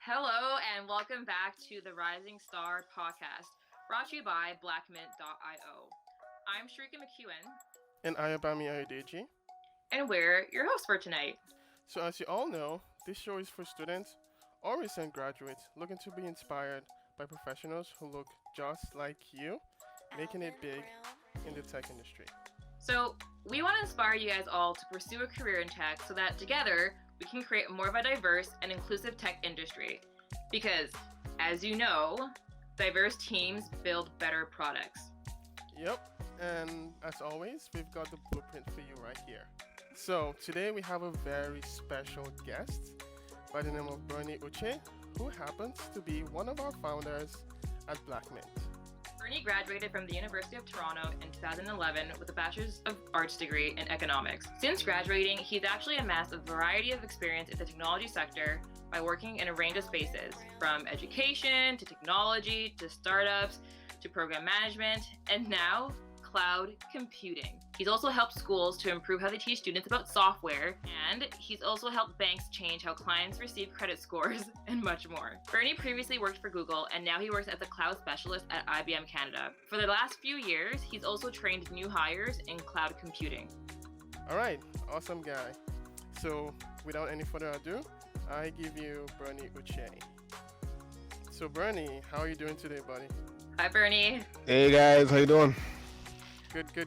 Hello and welcome back to the Rising Star podcast, brought to you by BlackMINT.io. I'm Sharika McEwen, And I am Bami Ayodeji. and we're your hosts for tonight. So, as you all know, this show is for students or recent graduates looking to be inspired by professionals who look just like you, making it big in the tech industry. So, we want to inspire you guys all to pursue a career in tech so that together we can create more of a diverse and inclusive tech industry. Because, as you know, diverse teams build better products. Yep, and as always, we've got the blueprint for you right here. So, today we have a very special guest by the name of Bernie Uche, who happens to be one of our founders at BlackMINT. Bernie graduated from the University of Toronto in 2011 with a Bachelor of Arts degree in economics. Since graduating, he's actually amassed a variety of experience in the technology sector by working in a range of spaces, from education to technology to startups to program management, and now cloud computing. He's also helped schools to improve how they teach students about software, and he's also helped banks change how clients receive credit scores and much more. Bernie previously worked for Google, and now he works as a cloud specialist at IBM Canada. For the last few years, he's also trained new hires in cloud computing. All right, awesome guy. So, without any further ado, I give you Bernie Uche. So, Bernie, how are you doing today, buddy? Hi, Bernie. Hey guys, how you doing?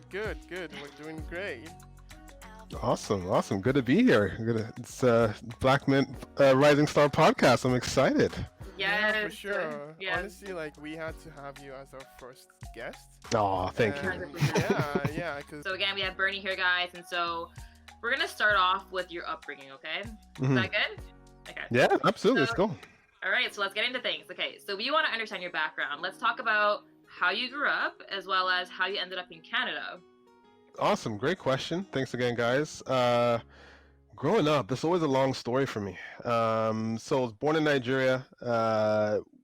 Good. We're doing great. Awesome. Good to be here. It's BlackMINT Rising Star podcast. I'm excited. Yeah, for Yes. sure. Yes. Honestly, like we had to have you as our first guest. Oh, thank you. And 100%. yeah, because So again, we have Bernie here, guys, and so we're gonna start off with your upbringing, okay? Is Mhm. that good? Okay. Yeah, absolutely. So- Let's go. All right, so let's get into things. Okay, so we want to understand your background. Let's talk about how you grew up as well as how you ended up in Canada. Awesome. Great question. Thanks again, guys. Growing up, this is always a long story for me. So I was born in Nigeria.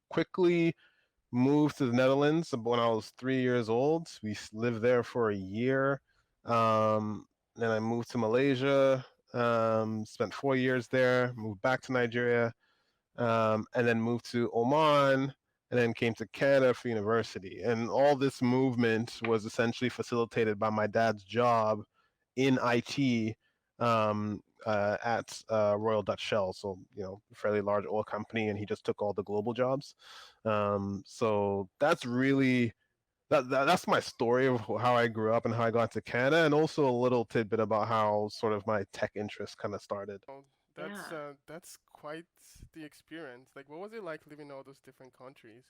Quickly moved to the Netherlands when I was 3 years old. We lived there for a year. Then I moved to Malaysia. Spent 4 years there. Moved back to Nigeria. And then moved to Oman, and then came to Canada for university. And all this movement was essentially facilitated by my dad's job in IT at Royal Dutch Shell. So, a fairly large oil company, and he just took all the global jobs. So that's really. That's my story of how I grew up and how I got to Canada, and also a little tidbit about how sort of my tech interest kind of started. that's quite the experience. Like, what was it like living in all those different countries?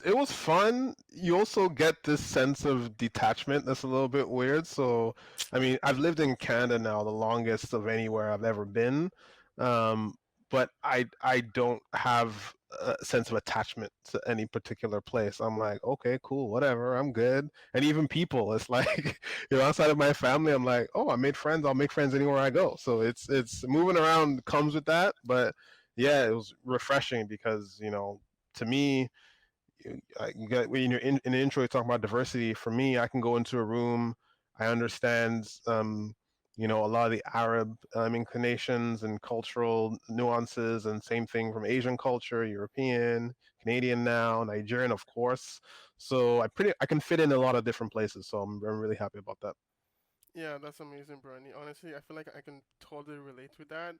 It was fun. You also get this sense of detachment that's a little bit weird. So, I mean, I've lived in Canada now the longest of anywhere I've ever been. But I don't have a sense of attachment to any particular place. I'm like, okay, cool, whatever, I'm good. And even people, it's like, outside of my family, I'm like, oh, I made friends. I'll make friends anywhere I go. So it's moving around comes with that. But yeah, it was refreshing because to me, you got when you're in the intro, you talk about diversity. For me, I can go into a room, I understand, a lot of the Arab inclinations and cultural nuances, and same thing from Asian culture, European, Canadian now, Nigerian, of course. So I can fit in a lot of different places. So I'm really happy about that. Yeah, that's amazing, Bernie. Honestly, I feel like I can totally relate with that.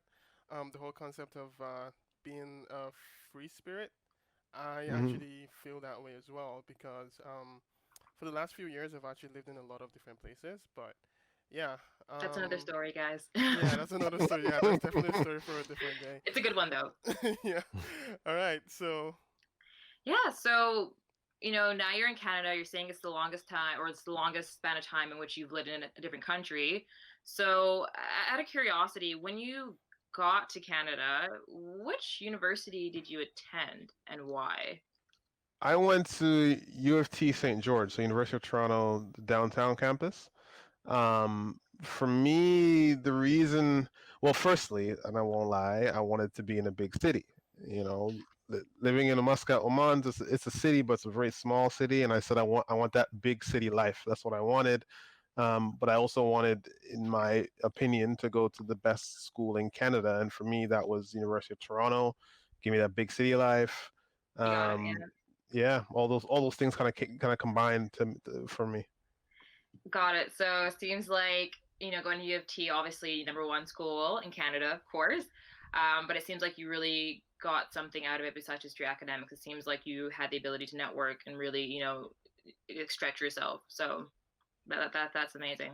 The whole concept of being a free spirit. I Hmm. actually feel that way as well because for the last few years I've actually lived in a lot of different places. But yeah, That's another story, guys. yeah, that's another story. Yeah, that's definitely a story for a different day. It's a good one, though. Yeah. All right. So Yeah, so, now you're in Canada. You're saying it's the longest time, or it's the longest span of time in which you've lived in a different country. So, out of curiosity, when you got to Canada, which university did you attend and why? I went to U of T St. George, so University of Toronto downtown campus. For me, the reason, well, firstly, and I won't lie, I wanted to be in a big city. You know, Living in Muscat, Oman, it's a city, but it's a very small city, and I said I want that big city life. That's what I wanted. But I also wanted, in my opinion, to go to the best school in Canada, and for me, that was University of Toronto. Give me that big city life. You got it. Um, yeah, all those things kind of combined for me. Got it. So it seems like, going to U of T, obviously number one school in Canada, of course. But it seems like you really got something out of it besides just your academics. It seems like you had the ability to network and really, stretch yourself. So that's amazing.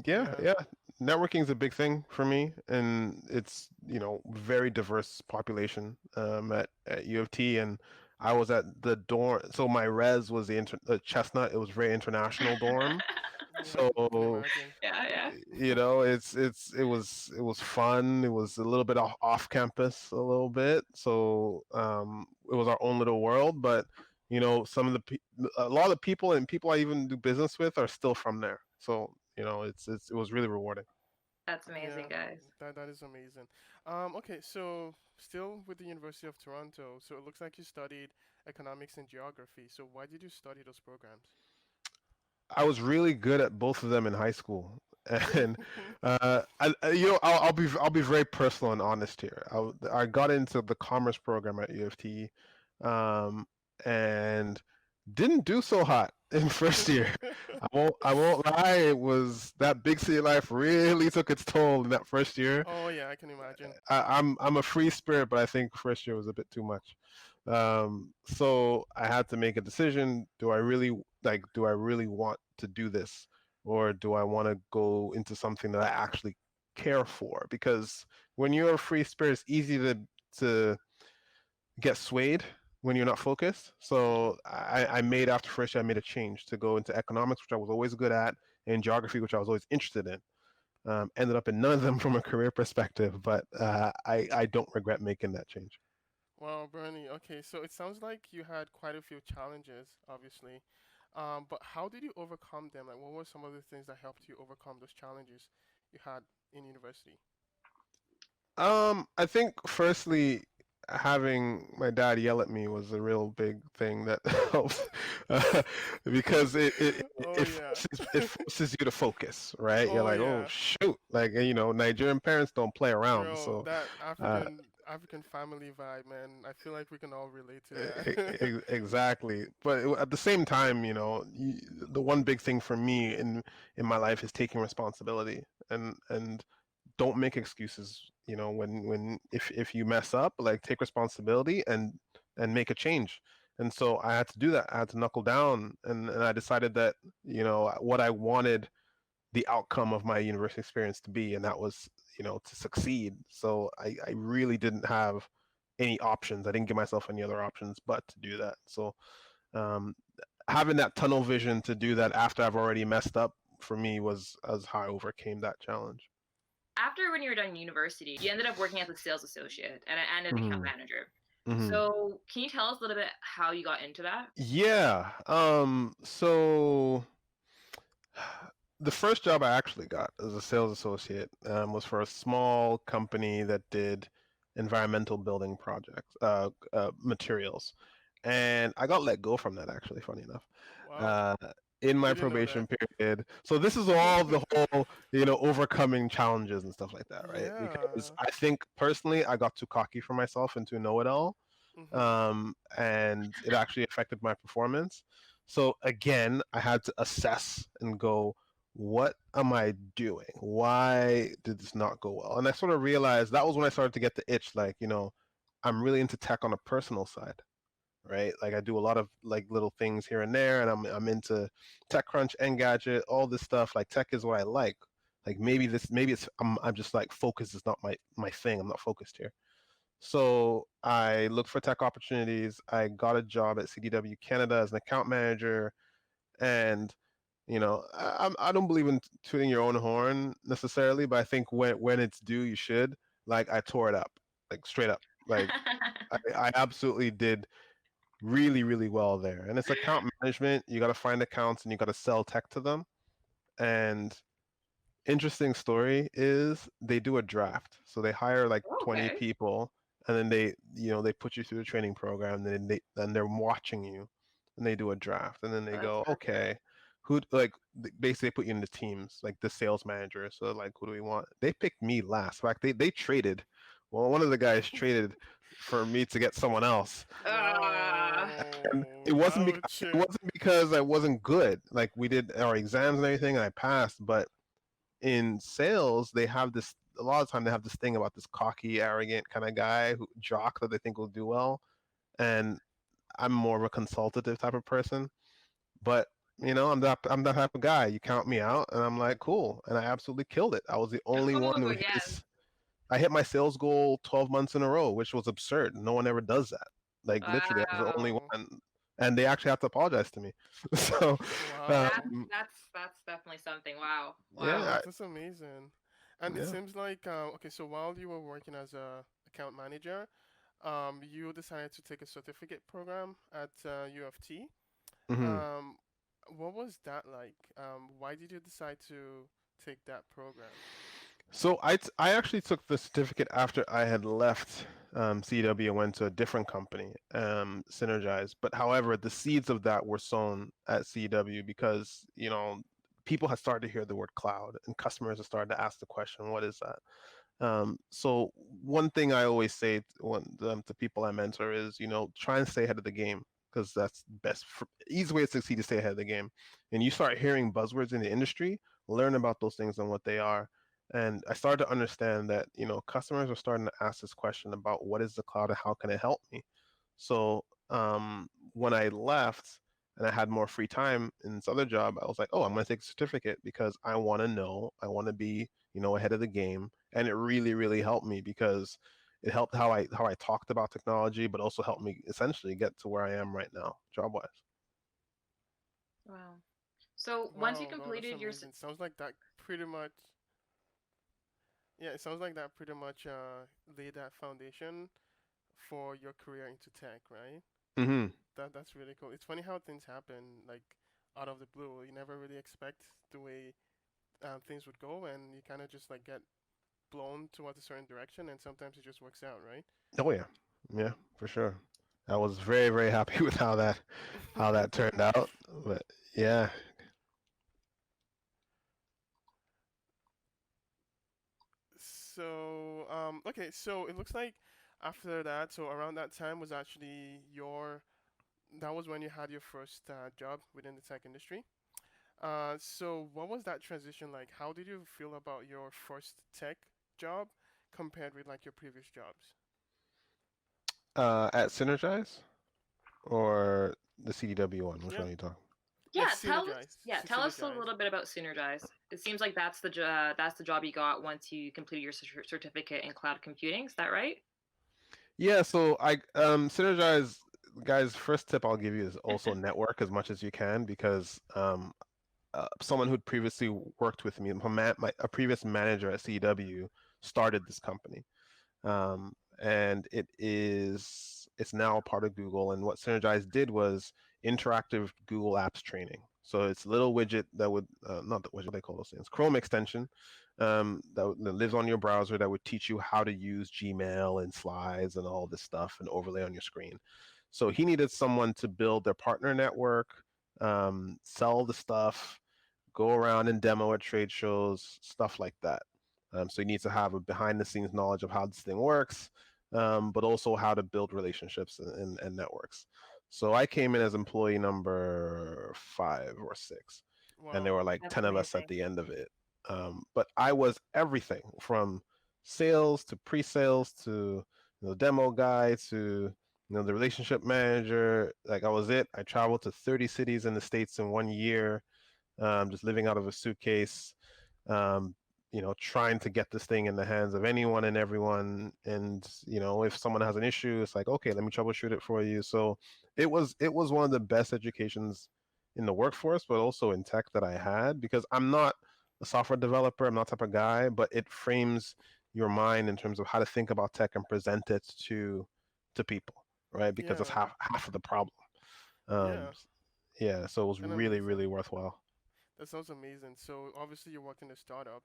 Yeah, Yeah. yeah. Networking is a big thing for me, and it's very diverse population at U of T, and I was at the dorm. So my res was the Chestnut. It was very international dorm. Yeah, can So imagine. Yeah, yeah. it was fun. It was a little bit off campus, a little bit. So it was our own little world. But some of a lot of the people I even do business with are still from there. So it was really rewarding. That's amazing, Yeah, guys. that is amazing. Okay, so still with the University of Toronto, so it looks like you studied economics and geography. So why did you study those programs? I was really good at both of them in high school, and I'll be very personal and honest here. I got into the commerce program at U of T, um, and didn't do so hot in first year. I won't lie. It was that big city life really took its toll in that first year. Oh yeah, I can imagine. I'm a free spirit, but I think first year was a bit too much. So I had to make a decision. Do I really want to do this, or do I want to go into something that I actually care for? Because when you're a free spirit, it's easy to get swayed when you're not focused. Mhm. So after first year, I made a change to go into economics, which I was always good at, and geography, which I was always interested in. Ended up in none of them from a career perspective, but I don't regret making that change. Well, Bernie, okay, so it sounds like you had quite a few challenges, obviously. But how did you overcome them? Like, what were some of the things that helped you overcome those challenges you had in university? I think firstly, having my dad yell at me was a real big thing that helps, uh, because Oh it yeah. forces you to focus, right? You're Oh like, oh yeah. shoot, like Nigerian parents don't play around, Bro, so that uh, African family vibe, man. I feel like we can all relate to exactly. But at the same time, the one big thing for me in my life is taking responsibility, and don't make excuses. When if you mess up, like, take responsibility and make a change. And so I had to do that. I had to knuckle down, and I decided that what I wanted the outcome of my university experience to be, and that was to succeed. So I really didn't have any options. I didn't give myself any other options but to do that. So um, having that tunnel vision to do that after I've already messed up, for me, was as how I overcame that challenge. After when you were done in university, you ended up working as a sales associate and an account Hmm. manager. Hmm. So can you tell us a little bit how you got into that? Yeah. So the first job I actually got as a sales associate was for a small company that did environmental building projects, materials, and I got let go from that, actually. Funny enough, Wow, uh, in my didn't know that. probation period. So this is all the whole, overcoming challenges and stuff like that, right? Because Yeah. I think personally, I got too cocky for myself and too know-it-all, Mhm. and it actually affected my performance. So again, I had to assess and go, what am I doing? Why did this not go well? And I sort of realized that was when I started to get the itch, like, I'm really into tech on a personal side, right? Like, I do a lot of, like, little things here and there, and I'm into TechCrunch, Engadget, all this stuff. Like, tech is what I like. Like, maybe it's I'm just like, focus is not my thing. I'm not focused here. So I looked for tech opportunities. I got a job at CDW Canada as an account manager, and I don't believe in tooting your own horn necessarily, but I think when it's due, you should. Like, I tore it up, like, straight up. Like, I absolutely did really, really well there. And it's account management. You got to find accounts and you got to sell tech to them. And interesting story is they do a draft. So they hire like 20 Okay. people, and then they put you through the training program, and then they're watching you, and they do a draft, and then they Oh, that's go, perfect. okay, who like basically put you in the teams, like the sales manager. So like, who do we want? They picked me last. In fact, they traded. Well, one of the guys traded for me to get someone else. Ah, And Wow. Ouch. it wasn't because I wasn't good. Like we did our exams and everything, and I passed. But in sales, they have this. A lot of time, they have this thing about this cocky, arrogant kind of guy who jock that they think will do well. And I'm more of a consultative type of person. But I'm that type of guy. You count me out, and I'm like, cool. And I absolutely killed it. I was the only one oh who hit yes. this. I hit my sales goal 12 months in a row, which was absurd. No one ever does that. Like literally, I was the only Wow. Wow. one, and they actually have to apologize to me. So, That's Wow. um, that's definitely something. Wow. Wow. yeah, That's amazing. And it yeah. seems like okay, so while you were working as a account manager, you decided to take a certificate program at U of T. Hmm. Um, what was that like? Why did you decide to take that program? So I actually took the certificate after I had left CW and went to a different company, Synergize. But however, the seeds of that were sown at CW because people had started to hear the word cloud and customers had started to ask the question, "What is that?" So one thing I always say to people I mentor is, try and stay ahead of the game because that's best. Easy way to succeed is stay ahead of the game. And you start hearing buzzwords in the industry, learn about those things and what they are. And I started to understand that, customers are starting to ask this question about what is the cloud and how can it help me? So when I left and I had more free time in this other job, I was like, oh, I'm going to take a certificate because I want to know, I want to be, ahead of the game. And it really, really helped me because it helped how I talked about technology, but also helped me essentially get to where I am right now, job wise. Wow. So once you Wow, wow, that's completed your amazing. Sounds like that pretty much. Yeah, it sounds like that pretty much laid that foundation for your career into tech, right? Hmm. That's really cool. It's funny how things happen like out of the blue. You never really expect the way things would go, and you kind of just like get blown towards a certain direction, and sometimes it just works out, right? Oh yeah, yeah, for sure. I was very, very happy with how that turned out. But yeah. So, okay, so it looks like after that, so around that time was actually that was when you had your first job within the tech industry. So what was that transition like? How did you feel about your first tech job compared with like your previous jobs? At Synergize or the CDW one? Which Yeah, one are you talking? yeah, yeah, Synergize, tell us a Synergize. little bit about Synergize. It seems like that's the job you got once you completed your certificate in cloud computing. Is that right? Yeah, so Synergize, guys. First tip I'll give you is also network as much as you can because someone who'd previously worked with me, a previous manager at CW, started this company. And it's now part of Google. And what Synergize did was interactive Google Apps training. So it's a little widget that would not the widget, they call those things, Chrome extension that lives on your browser that would teach you how to use Gmail and slides and all this stuff and overlay on your screen. So he needed someone to build their partner network, sell the stuff, go around and demo at trade shows, stuff like that. So you need to have a behind the scenes knowledge of how this thing works, but also how to build relationships and networks. So I came in as employee number 5 or 6, and there Wow. were like That's 10 of us at amazing. the end of it. But I was everything from sales to pre-sales to demo guy to the relationship manager. Like I was it. I traveled to 30 cities in the States in 1 year, just living out of a suitcase, um, trying to get this thing in the hands of anyone and everyone. And if someone has an issue, it's like, okay, let me troubleshoot it for you. So it was one of the best educations in the workforce, but also in tech that I had because I'm not a software developer. I'm not that type of guy, but it frames your mind in terms of how to think about tech and present it to people, right? Because that's Yeah, half of the problem. Um, yeah, yeah, so it was and really, amazing. really worthwhile. That sounds amazing. So obviously you worked in a startup.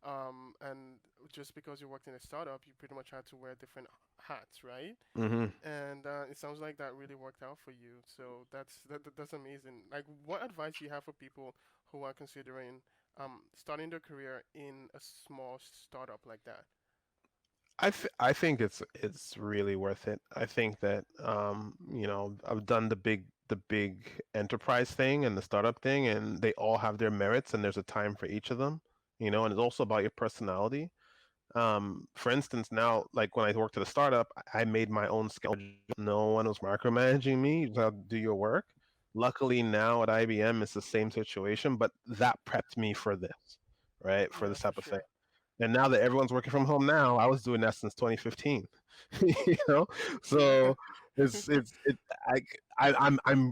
And just because you worked in a startup, you pretty much had to wear different hats, right? Hmm. And it sounds like that really worked out for you. So that's amazing. Like, what advice do you have for people who are considering starting their career in a small startup like that? I think it's really worth it. I think that I've done the big enterprise thing and the startup thing, and they all have their merits, and there's a time for each of them. And it's also about your personality. For instance, now, like when I worked at a startup, I made my own schedule. No one was micromanaging me. You just have to do your work. Luckily, now at IBM, it's the same situation, but that prepped me for this, right? For Yeah, this for type of thing. sure. And now that everyone's working from home now, I was doing that since 2015. you know, Yeah. so it's I,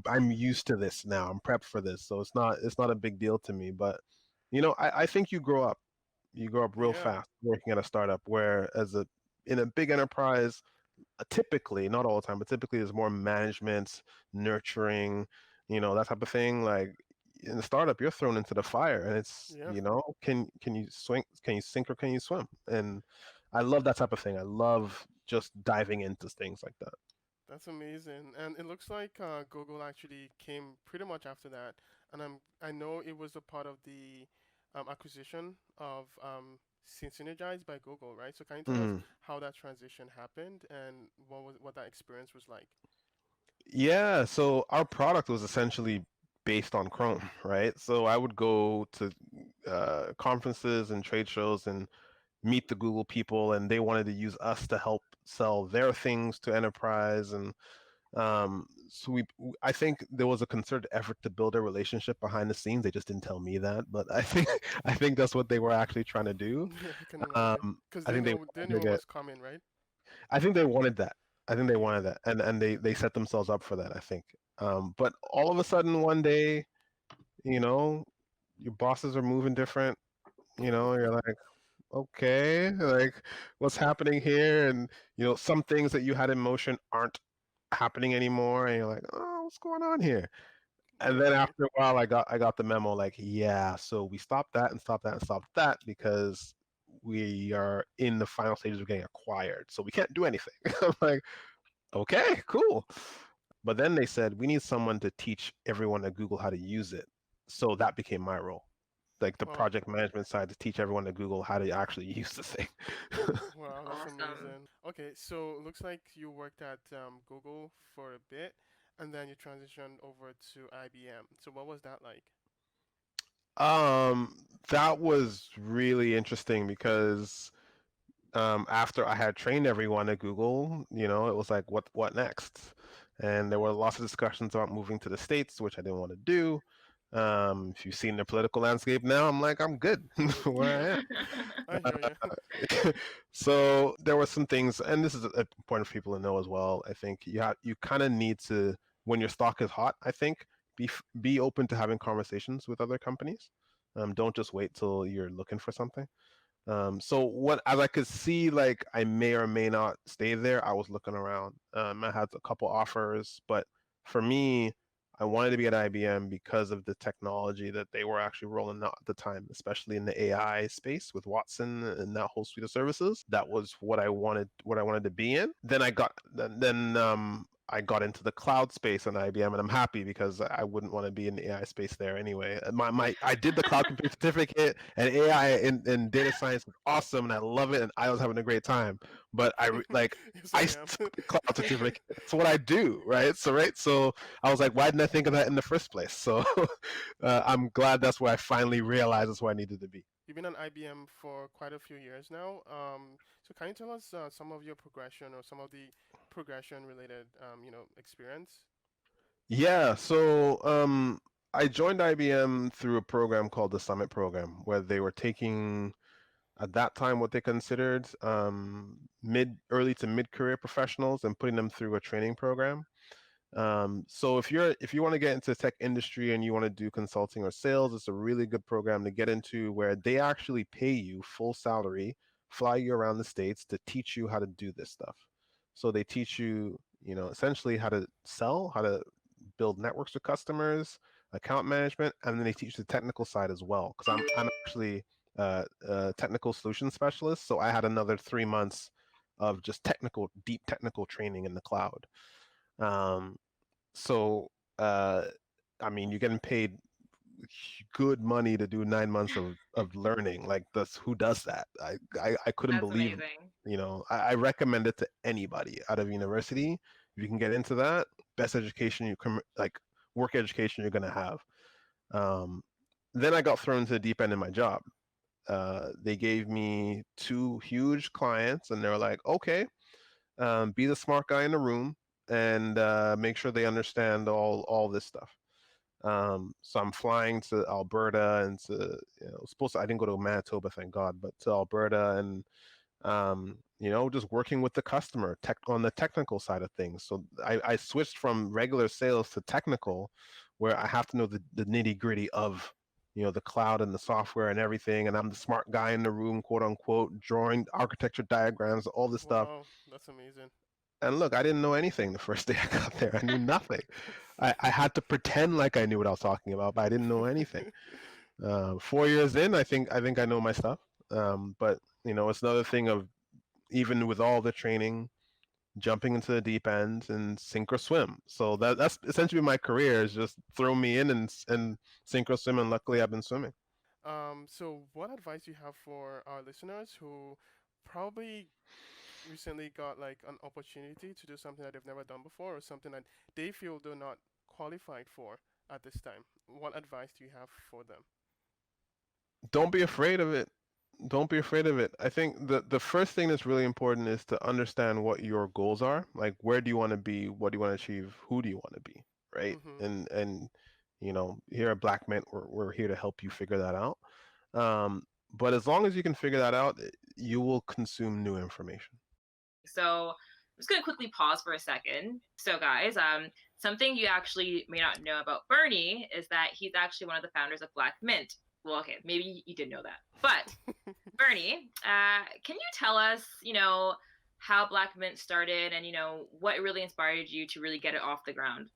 I'm used to this now. I'm prepped for this, so it's not a big deal to me. But I think you grow up real Yeah. fast working at a startup, where in a big enterprise, typically, not all the time, but typically there's more management, nurturing, that type of thing. Like in a startup, you're thrown into the fire, and it's Yeah. can you swing, can you sink, or can you swim? And I love that type of thing. I love just diving into things like that. That's amazing. And it looks like Google actually came pretty much after that. And I know it was a part of the acquisition of Synergize by Google, right? So can you tell us Mhm. how that transition happened and what that experience was like? Yeah, so our product was essentially based on Chrome, right? So I would go to conferences and trade shows and meet the Google people, and they wanted to use us to help sell their things to enterprise. And so I think there was a concerted effort to build a relationship behind the scenes. They just didn't tell me that, but I think I think that's what they were actually trying to do. Yeah, I can imagine. Because I think they they wanted knew to it get. was coming, right? I think they wanted that. I think they Yeah. wanted that, and they set themselves up for that. I think. But all of a sudden, one day, you know, your bosses are moving different. You're like, okay, like what's happening here? And some things that you had in motion aren't happening anymore, and you're like, oh, what's going on here? And then Right. after a while, I got the memo, like, yeah, so we stopped that and stopped that and stopped that because we are in the final stages of getting acquired, so we can't do anything. I'm like, okay, cool. But then they said we need someone to teach everyone at Google how to use it. So that became my role, like the Wow. project management side, to teach everyone at Google how to actually use the thing. Wow, that's Awesome. amazing. Okay, so it looks like you worked at Google for a bit, and then you transitioned over to IBM. So what was that like? um, that was really interesting because after I had trained everyone at Google, it was like, what next? And there were lots of discussions about moving to the States, which I didn't want to do. If you've seen the political landscape now, I'm like, I'm good where I am. I hear you. So there were some things, and this is important for people to know as well. I think you kind of need to, when your stock is hot, I think, be open to having conversations with other companies. Don't just wait till you're looking for something. So what, as I could see, like I may or may not stay there, I was looking around. I had a couple offers, but for me, I wanted to be at IBM because of the technology that they were actually rolling out at the time, especially in the AI space with Watson and that whole suite of services. That was what I wanted to be in. Then I got into the cloud space on IBM, and I'm happy because I wouldn't want to be in the AI space there anyway. I did the cloud computing certificate, and AI and data science is awesome, and I love it, and I was having a great time. But Yes, I I am. took the cloud certificate. It's what I do, right? So I was like, why didn't I think of that in the first place? So I'm glad that's where I finally realized that's where I needed to be. You've been on IBM for quite a few years now. So can you tell us some of your progression or some of the progression related, experience? Yeah, so I joined IBM through a program called the Summit Program, where they were taking at that time what they considered early to mid career professionals and putting them through a training program. So if you want to get into the tech industry and you want to do consulting or sales, it's a really good program to get into, where they actually pay you full salary, fly you around the states to teach you how to do this stuff. So they teach you, essentially how to sell, how to build networks with customers, account management, and then they teach the technical side as well. Because I'm actually technical solution specialist. So I had another 3 months of just deep technical training in the cloud. Um, so uh, I mean, you're getting paid good money to do 9 months of learning. Like, that's who does that? I couldn't That's believe. amazing. I recommend it to anybody out of university. If you can get into that, best education you can, like, work education you're gonna have. Um, then I got thrown to the deep end in my job. They gave me two huge clients, and they were like, "Okay, be the smart guy in the room, and make sure they understand all this stuff." So I'm flying to Alberta and to, supposed to, I didn't go to Manitoba, thank God, but to Alberta, and just working with the customer tech on the technical side of things. So I switched from regular sales to technical, where I have to know the nitty gritty of, the cloud and the software and everything. And I'm the smart guy in the room, quote unquote, drawing architecture diagrams, all this stuff. Wow, that's amazing. And look, I didn't know anything the first day I got there. I knew nothing. I had to pretend like I knew what I was talking about, but I didn't know anything. 4 years in, I think I know my stuff. But it's another thing of, even with all the training, jumping into the deep end and sink or swim. So that's essentially my career, is just throw me in and sink or swim, and luckily I've been swimming. So what advice do you have for our listeners who probably recently got like an opportunity to do something that they've never done before, or something that they feel they're not qualified for at this time? What advice do you have for them? Don't be afraid of it. Don't be afraid of it. I think the first thing that's really important is to understand what your goals are. Like, where do you want to be? What do you want to achieve? Who do you want to be? Right? Mm-hmm. And here at BlackMINT, we're here to help you figure that out. But as long as you can figure that out, you will consume new information. So I'm just going to quickly pause for a second. So, guys, something you actually may not know about Bernie is that he's actually one of the founders of BlackMINT. Well, okay, maybe you did know that. But, Bernie, can you tell us, how BlackMINT started and, what really inspired you to really get it off the ground?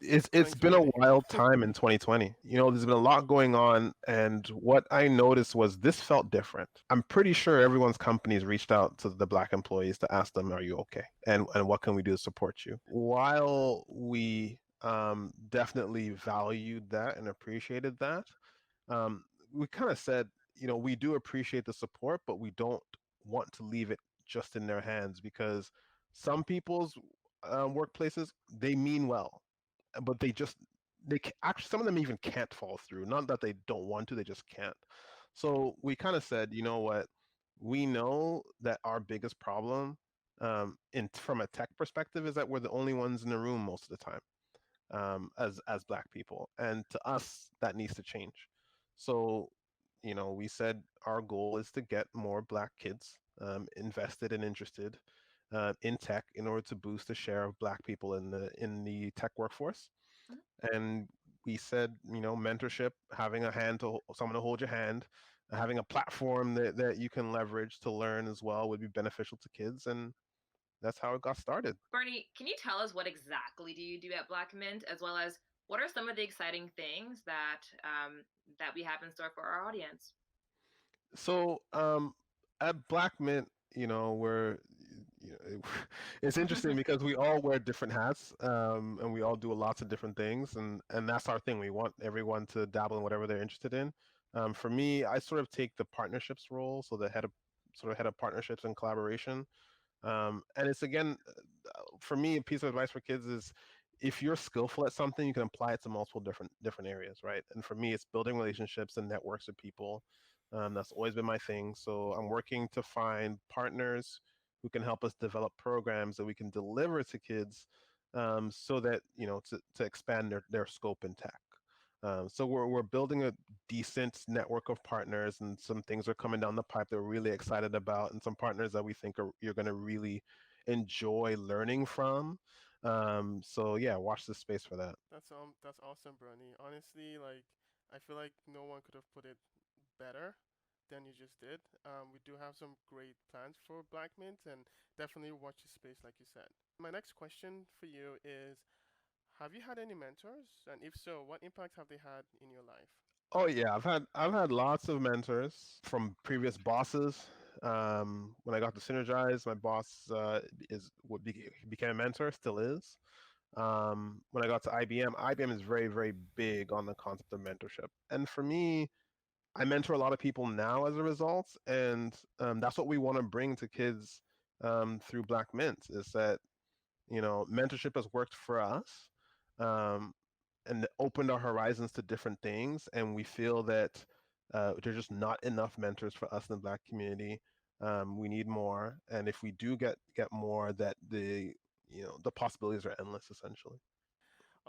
It's Thanks, been a Bernie. wild time in 2020. There's been a lot going on, and what I noticed was this felt different. I'm pretty sure everyone's companies reached out to the black employees to ask them, "Are you okay? And what can we do to support you?" While we definitely valued that and appreciated that, um, we kind of said, we do appreciate the support, but we don't want to leave it just in their hands, because some people's workplaces, they mean well, but actually, some of them even can't follow through. Not that they don't want to, they just can't. So we kind of said, you know what, we know that our biggest problem, in from a tech perspective, is that we're the only ones in the room most of the time, as black people, and to us that needs to change. So we said our goal is to get more black kids invested and interested in tech, in order to boost the share of black people in the tech workforce. And we said, mentorship, having someone to hold your hand, having a platform that you can leverage to learn as well, would be beneficial to kids. And that's how it got started. Bernie, can you tell us what exactly do you do at BlackMINT, as well as what are some of the exciting things that we have in store for our audience? So at BlackMINT, we're you know, it's interesting because we all wear different hats, and we all do lots of different things, and that's our thing. We want everyone to dabble in whatever they're interested in. For me, I sort of take the partnerships role, so the head of partnerships and collaboration. And it's, again, for me, a piece of advice for kids is, if you're skillful at something, you can apply it to multiple different areas, right? And for me, it's building relationships and networks with people. That's always been my thing. So I'm working to find partners who can help us develop programs that we can deliver to kids, so that, to expand their scope in tech. So we're building a decent network of partners, and some things are coming down the pipe that we're really excited about, and some partners that we think you're going to really enjoy learning from. So yeah, watch this space for that. That's awesome, Bernie. Honestly, like I feel like no one could have put it better than you just did. We do have some great plans for Black Mint, and definitely watch the space, like you said. My next question for you is: have you had any mentors? And if so, what impact have they had in your life? Oh yeah, I've had lots of mentors from previous bosses. When I got to Synergize, my boss he became a mentor, still is. When I got to IBM, IBM is very, very big on the concept of mentorship. And for me, I mentor a lot of people now as a result, and that's what we want to bring to kids through BlackMINT is that mentorship has worked for us, um, and opened our horizons to different things, and we feel that there's just not enough mentors for us in the Black community. We need more, and if we do get more, that the possibilities are endless, essentially.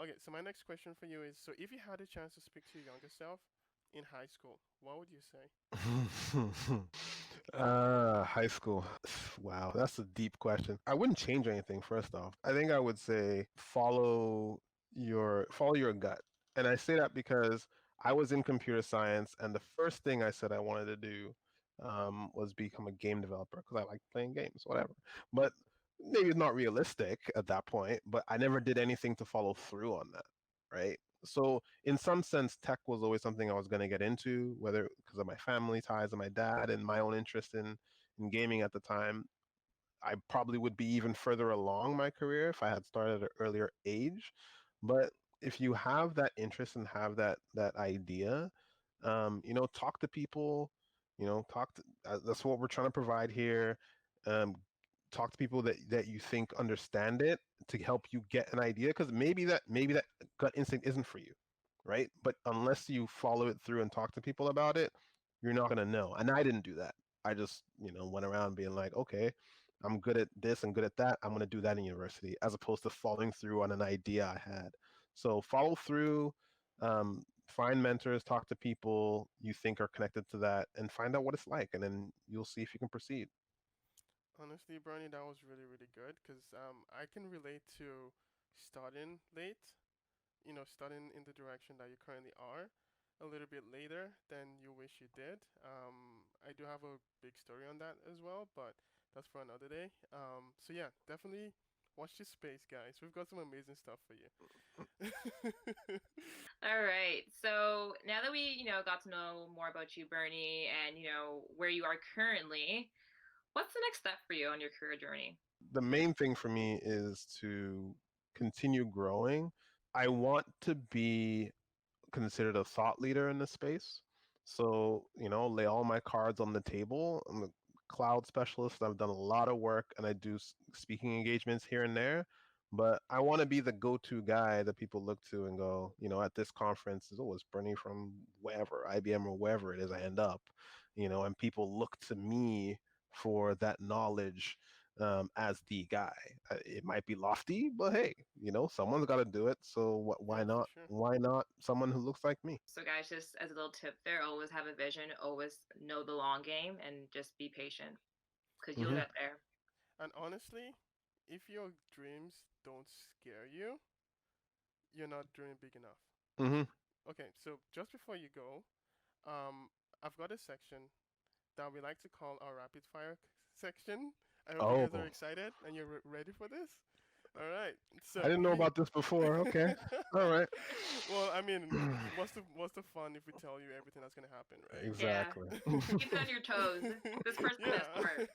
Okay, so my next question for you is: so if you had a chance to speak to your younger self in high school, what would you say? High school. Wow, that's a deep question. I wouldn't change anything, first off. I think I would say follow your gut. And I say that because I was in computer science, and the first thing I said I wanted to do was become a game developer because I like playing games, whatever. But maybe it's not realistic at that point, but I never did anything to follow through on that, right? So in some sense, tech was always something I was going to get into, whether because of my family ties and my dad and my own interest in gaming at the time. I probably would be even further along my career if I had started at an earlier age. But if you have that interest and have that idea, talk to people. That's what we're trying to provide here. Um, Talk to people that you think understand it to help you get an idea, because maybe that gut instinct isn't for you, right? But unless you follow it through and talk to people about it, you're not going to know. And I didn't do that. I just went around being like, okay, I'm good at this and good at that, I'm going to do that in university, as opposed to following through on an idea I had. So follow through, find mentors, talk to people you think are connected to that, and find out what it's like, and then you'll see if you can proceed. Honestly, Bernie, that was really, really good because I can relate to starting late, starting in the direction that you currently are a little bit later than you wish you did. I do have a big story on that as well, but that's for another day. So yeah, definitely watch this space, guys. We've got some amazing stuff for you. All right. So now that we, got to know more about you, Bernie, and where you are currently, what's the next step for you on your career journey? The main thing for me is to continue growing. I want to be considered a thought leader in this space. So, lay all my cards on the table. I'm a cloud specialist. I've done a lot of work, and I do speaking engagements here and there. But I want to be the go to guy that people look to and go, at this conference, is always Bernie from wherever, IBM or wherever it is I end up, and people look to me for that knowledge as the guy. It might be lofty, but hey, someone's got to do it. So why Yeah, for not? sure. Why not someone who looks like me? So, guys, just as a little tip there, always have a vision, always know the long game, and just be patient because you'll Hmm. get there. And honestly, if your dreams don't scare you, you're not dreaming big enough. Hmm. Okay, so just before you go, I've got a section that we like to call our rapid fire section. I hope you guys are Oh, excited and you're ready for this. All right. I So didn't know about this before. Okay, all right. well, I mean, what's the fun if we tell you everything that's gonna happen, right? Yeah. Exactly. Keep it on your toes. This part's the best Yeah. part.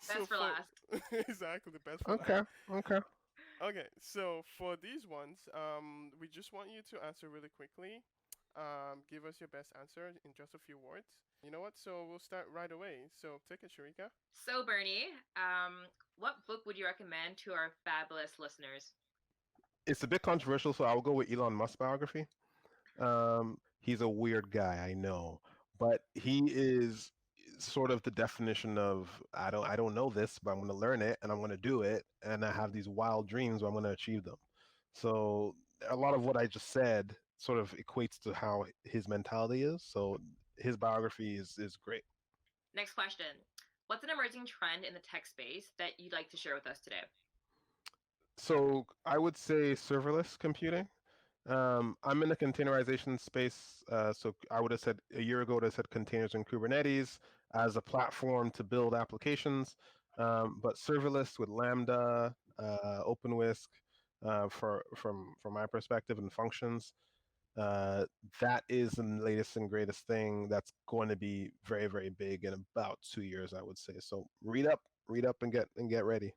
So Best for for last. exactly the best for last. Okay. Okay. Okay, so for these ones, we just want you to answer really quickly. Give us your best answer in just a few words. You know what? So we'll start right away. So take it, Sharika. So, Bernie, what book would you recommend to our fabulous listeners? It's a bit controversial, so I'll go with Elon Musk biography. He's a weird guy, I know, but he is sort of the definition of I don't know this, but I'm going to learn it and I'm going to do it, and I have these wild dreams, but I'm going to achieve them. So a lot of what I just said sort of equates to how his mentality is. So his biography is great. Next question. What's an emerging trend in the tech space that you'd like to share with us today? So I would say serverless computing. I'm in the containerization space, so I would have said a year ago, I would have said containers and Kubernetes as a platform to build applications, but serverless with Lambda, OpenWhisk, from my perspective, and functions. That is the latest and greatest thing that's going to be very, very big in about 2 years, I would say. So read up, and get ready.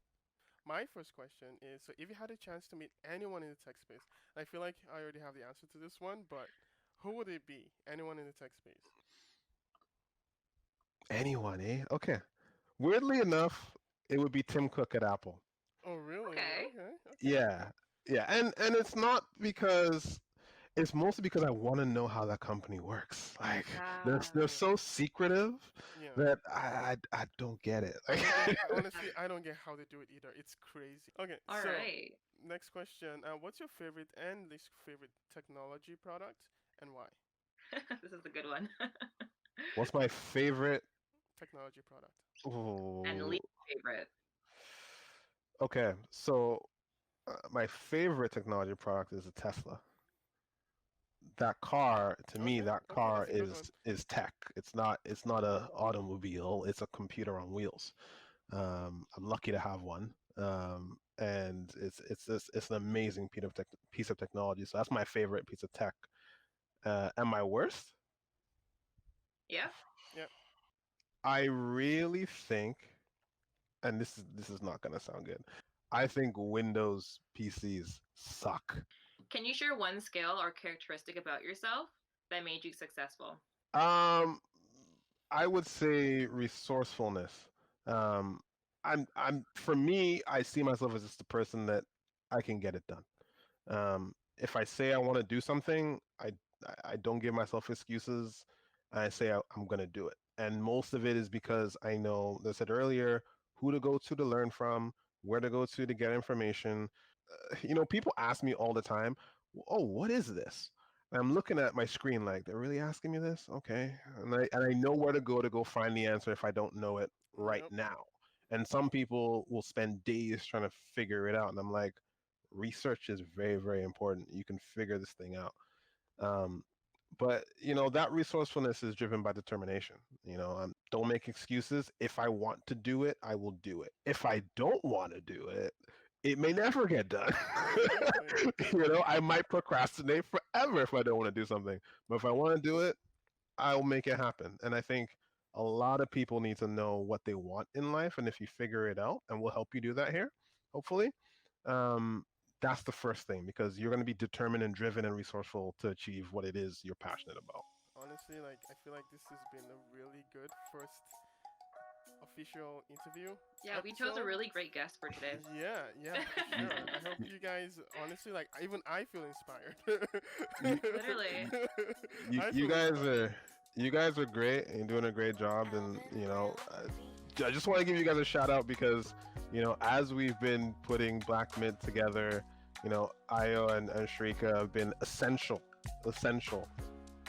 My first question is, so if you had a chance to meet anyone in the tech space, I feel like I already have the answer to this one, but who would it be? Anyone in the tech space? Anyone, eh? Okay. Weirdly enough, it would be Tim Cook at Apple. Oh, really? Okay. Okay, okay. Yeah, yeah, and it's not because it's mostly because I want to know how that company works. Like they're Yeah, so secretive yeah. that I don't get it. I Like, don't get, honestly, I don't get how they do it either. It's crazy. Okay, All so right. next question. What's your favorite and least favorite technology product and why? This is a good one. what's my favorite? Technology product. And Oh, least favorite. okay. So my favorite technology product is a Tesla. That car, to me, Okay, that okay, car that's a good one. is tech. It's not a automobile. It's a computer on wheels. I'm lucky to have one. And it's an amazing piece of technology. So that's my favorite piece of tech. And my worst, Yeah. Yeah. I really think, and this is not gonna sound good. I think Windows PCs suck. Can you share one skill or characteristic about yourself that made you successful? Um, I would say resourcefulness. Um, for me, I see myself as just a person that I can get it done. If I say I want to do something, I don't give myself excuses. I say I'm going to do it. And most of it is because I know, as I said earlier, who to go to learn from, where to go to get information. People ask me all the time, "Oh, what is this?" And I'm looking at my screen like, "They're really asking me this?" Okay, and I know where to go find the answer if I don't know it right Yep. now. And some people will spend days trying to figure it out, and I'm like, research is very, very important. You can figure this thing out. Um, but that resourcefulness is driven by determination. Don't make excuses. If I want to do it, I will do it. If I don't want to do it, it may never get done. Exactly. I might procrastinate forever if I don't want to do something. But if I want to do it, I'll make it happen. And I think a lot of people need to know what they want in life. And if you figure it out, and we'll help you do that here, hopefully, um, that's the first thing because you're going to be determined and driven and resourceful to achieve what it is you're passionate about. Honestly, like I feel like this has been a really good first official interview Yeah, we chose a episode. really great guest for today. Yeah, yeah, for You, sure. I hope you guys, honestly, like even I feel inspired. you, Literally. I you feel guys inspired. are great and doing a great job. And I just want to give you guys a shout out because as we've been putting BlackMINT together, Io and Shrika have been essential.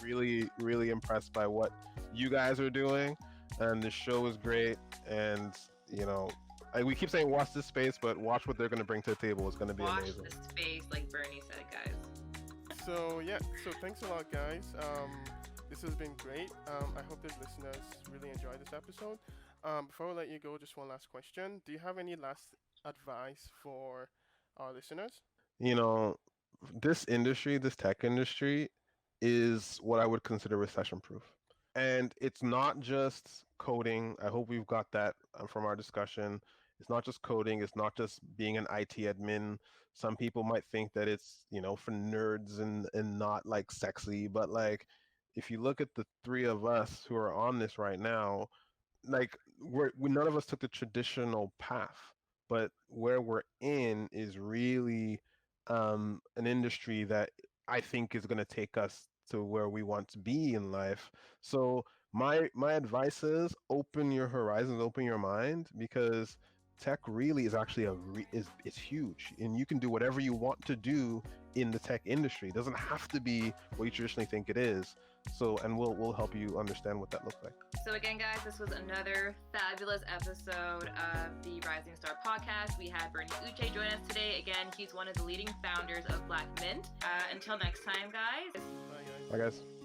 Really, really impressed by what you guys are doing, and the show is great. And we keep saying watch this space, but watch what they're going to bring to the table. It's going to be Watch amazing. this space, like Bernie said, guys. So yeah, so thanks a lot, guys. This has been great. I hope the listeners really enjoyed this episode. Before we let you go, just one last question. Do you have any last advice for our listeners? You know, this tech industry, is what I would consider recession proof. And it's not just coding. I hope we've got that from our discussion. It's not just coding. It's not just being an IT admin. Some people might think that it's, for nerds and not like sexy. But like, if you look at the three of us who are on this right now, like none of us took the traditional path, but where we're in is really an industry that I think is going to take us to where we want to be in life. So my advice is open your horizons, open your mind, because tech really is actually is huge, and you can do whatever you want to do in the tech industry. It doesn't have to be what you traditionally think it is. So, and we'll help you understand what that looks like. So again, guys, this was another fabulous episode of the Rising Star podcast. We had Bernie Uche join us today. Again, he's one of the leading founders of BlackMINT. Until next time, guys. Bye, guys. Bye, guys.